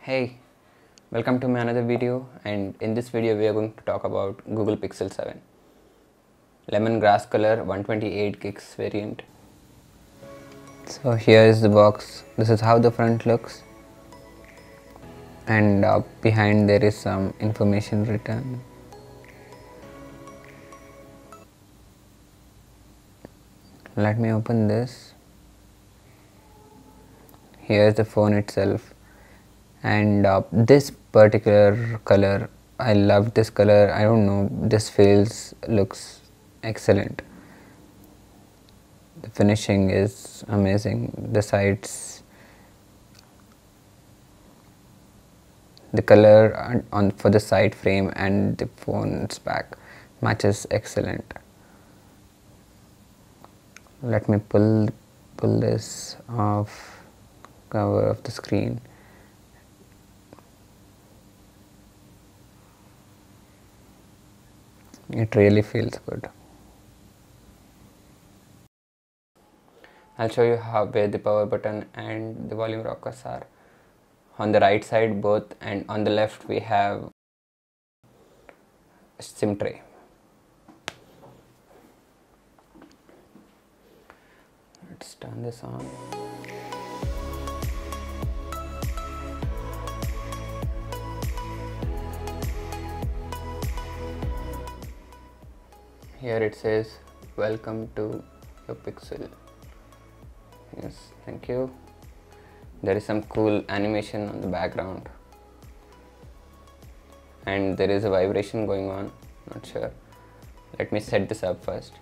Hey, welcome to my another video, and in this video we are going to talk about Google Pixel 7 Lemongrass color 128 gigs variant. So here is the box. This is how the front looks, and behind there is some information written. Let me open this. Here is the phone itself, and this particular color, I love this color. I don't know, this looks excellent. The finishing is amazing. The sides, the color on for the side frame and the phone's back matches excellent. Let me pull this off cover of the screen. It really feels good. I'll show you where the power button and the volume rockers are. On the right side both, and on the left we have a SIM tray. Let's turn this on. Here it says, "Welcome to your Pixel." Yes, thank you. There is some cool animation on the background, and there is a vibration going on. Not sure. Let me set this up first.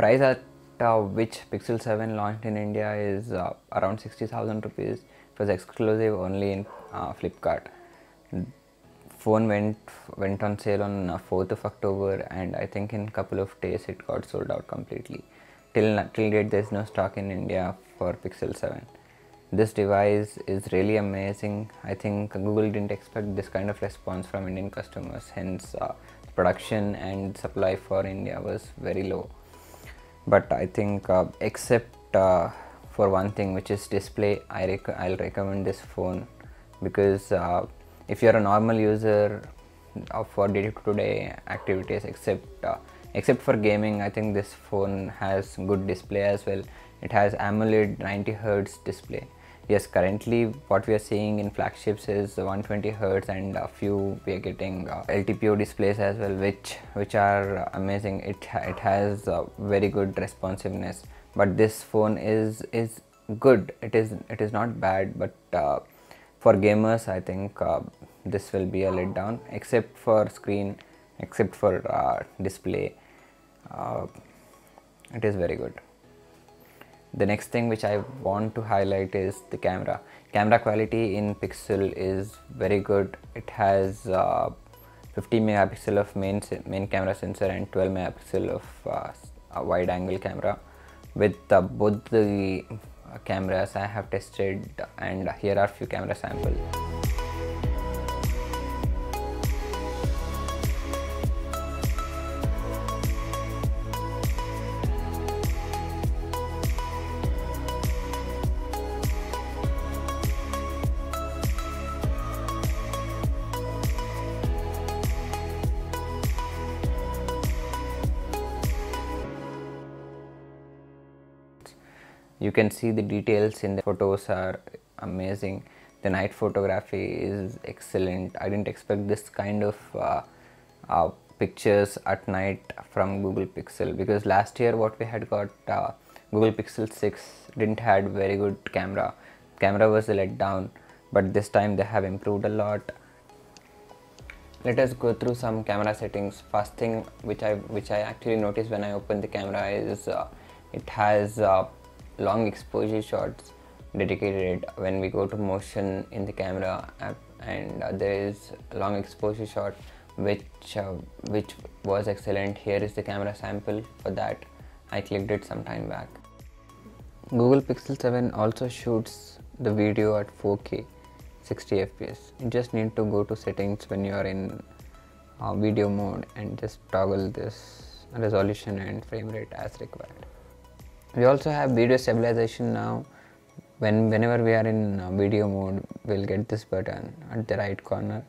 Price at which Pixel 7 launched in India is around 60,000 rupees. It was exclusive only in Flipkart. Phone went on sale on 4th of October, and I think in a couple of days it got sold out completely. Till date there is no stock in India for Pixel 7. This device is really amazing. I think Google didn't expect this kind of response from Indian customers, hence production and supply for India was very low. But I think except for one thing, which is display, I'll recommend this phone, because if you're a normal user for day-to-day activities, except for gaming, I think this phone has good display as well. It has AMOLED 90Hz display. Yes, currently what we are seeing in flagships is 120Hz, and a few we are getting LTPO displays as well, which are amazing. It has very good responsiveness, but this phone is good. It is not bad, but for gamers I think this will be a letdown, except for screen, except for display. It is very good. The next thing which I want to highlight is the camera. Camera quality in Pixel is very good. It has 50 megapixel of main camera sensor and 12 megapixel of a wide angle camera. With both the cameras I have tested, and here are few camera samples. You can see the details in the photos are amazing. The night photography is excellent. I didn't expect this kind of pictures at night from Google Pixel, because last year what we had got, Google Pixel 6 didn't had very good camera. Camera was a letdown, but this time they have improved a lot. Let us go through some camera settings. First thing which I actually noticed when I opened the camera is it has long exposure shots dedicated when we go to motion in the camera app, and there is long exposure shot which was excellent. Here is the camera sample for that. I clicked it some time back. Google Pixel 7 also shoots the video at 4K, 60 fps. You just need to go to settings when you are in video mode and just toggle this resolution and frame rate as required. We also have video stabilization now. Whenever we are in video mode, we'll get this button at the right corner.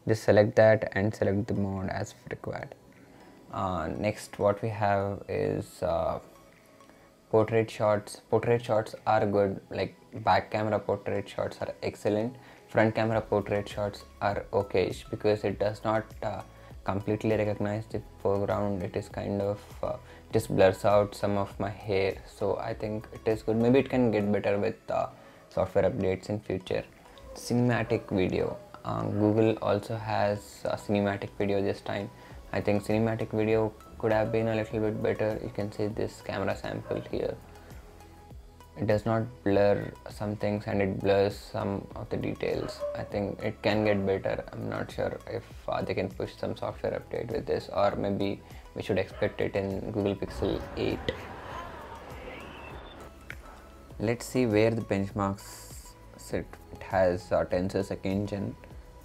Just select that and select the mode as required. Next, what we have is portrait shots. Portrait shots are good, like back camera portrait shots are excellent. Front camera portrait shots are okay because it does not completely recognize the foreground. It is kind of just blurs out some of my hair, so I think it is good. Maybe it can get better with software updates in future. Cinematic video. Google also has cinematic video this time. I think cinematic video could have been a little bit better. You can see this camera sample here. It does not blur some things and it blurs some of the details. I think it can get better. I'm not sure if they can push some software update with this, or maybe we should expect it in Google Pixel 8. Let's see where the benchmarks sit. It has Tensor second gen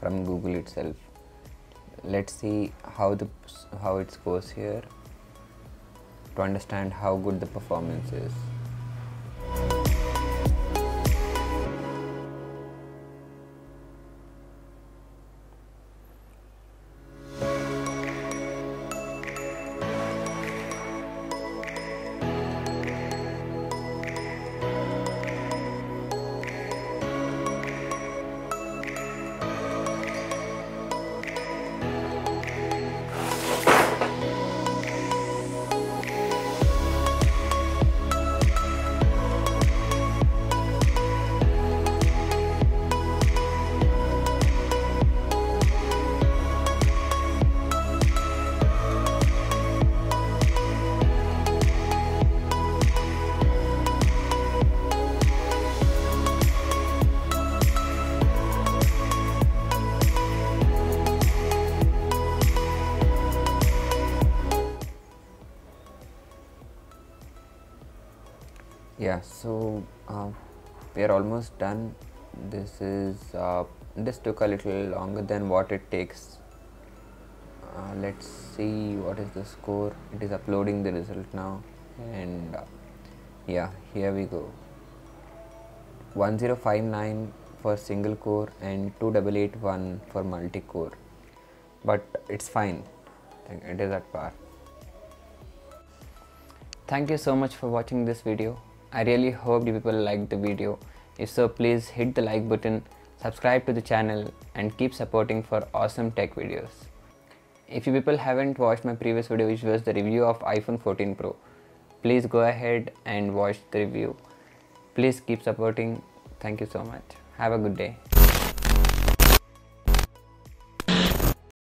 from Google itself. Let's see how it scores here to understand how good the performance is. Yeah, so we are almost done. This took a little longer than what it takes. Let's see what is the score. It is uploading the result now, and yeah, here we go. 1059 for single core and 2881 for multi-core, but it's fine. I think it is at par. Thank you so much for watching this video. I really hope you people liked the video. If so, please hit the like button, subscribe to the channel and keep supporting for awesome tech videos. If you people haven't watched my previous video, which was the review of iPhone 14 Pro, please go ahead and watch the review. Please keep supporting. Thank you so much. Have a good day.